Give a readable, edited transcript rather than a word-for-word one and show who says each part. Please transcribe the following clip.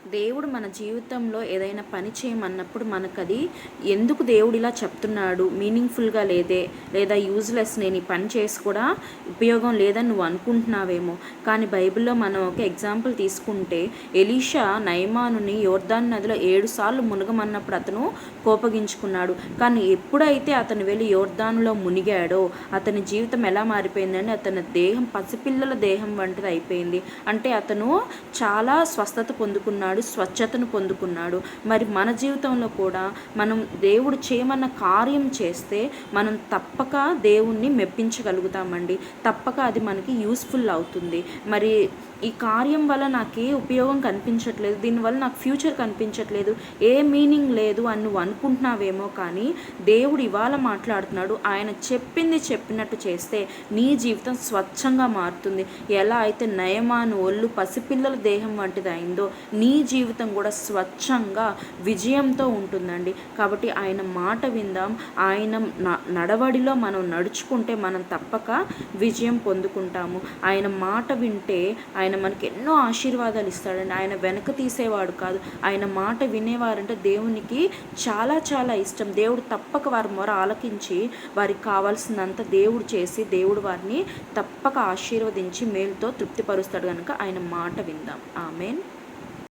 Speaker 1: దేవుడు మన జీవితంలో ఏదైనా పని చేయమన్నప్పుడు మనకది ఎందుకు దేవుడు ఇలా చెప్తున్నాడు, మీనింగ్ఫుల్గా లేదా యూజ్లెస్, నేను ఈ పని చేసి కూడా ఉపయోగం లేదని నువ్వు అనుకుంటున్నావేమో. కానీ బైబిల్లో మనం ఒక ఎగ్జాంపుల్ తీసుకుంటే, ఎలీషా నయమానుని యోర్దాను నదిలో 7 సార్లు మునగమన్నప్పుడు అతను కోపగించుకున్నాడు. కానీ ఎప్పుడైతే అతను వెళ్ళి యోర్దానులో మునిగాడో అతని జీవితం ఎలా మారిపోయిందంటే, అతని దేహం పసిపిల్లల దేహం వంటిది అయిపోయింది. అంటే అతను చాలా స్వస్థత పొందుకున్నాడు, స్వచ్ఛతను పొందుకున్నాడు. మరి మన జీవితంలో కూడా మనం దేవుడు చేయమన్న కార్యం చేస్తే మనం తప్పక దేవుణ్ణి మెప్పించగలుగుతామండి. తప్పక అది మనకి యూస్ఫుల్ అవుతుంది. మరి ఈ కార్యం వల్ల నాకు ఏ ఉపయోగం కనిపించట్లేదు, దీనివల్ల నాకు ఫ్యూచర్ కనిపించట్లేదు, ఏ మీనింగ్ లేదు అని నువ్వు అనుకుంటున్నావేమో. కానీ దేవుడు ఇవాళ మాట్లాడుతున్నాడు. ఆయన చెప్పింది చెప్పినట్టు చేస్తే నీ జీవితం స్వచ్ఛంగా మారుతుంది. ఎలా అయితే నయమాను ఒళ్ళు పసిపిల్లల దేహం వంటిది అయిందో, నీ జీవితం కూడా స్వచ్ఛంగా విజయంతో ఉంటుందండి. కాబట్టి ఆయన మాట విందాం. ఆయన నడవడిలో మనం నడుచుకుంటే మనం తప్పక విజయం పొందుకుంటాము. ఆయన మాట వింటే ఆయన మనకి ఎన్నో ఆశీర్వాదాలు ఇస్తాడండి. ఆయన వెనక తీసేవాడు కాదు. ఆయన మాట వినేవారంటే దేవునికి చాలా చాలా ఇష్టం. దేవుడు తప్పక వారి మొర ఆలకించి వారికి కావాల్సినంత దేవుడు చేసి దేవుడు వారిని తప్పక ఆశీర్వదించి మేలుతో తృప్తిపరుస్తాడు. కనుక ఆయన మాట విందాం. ఆమేన్.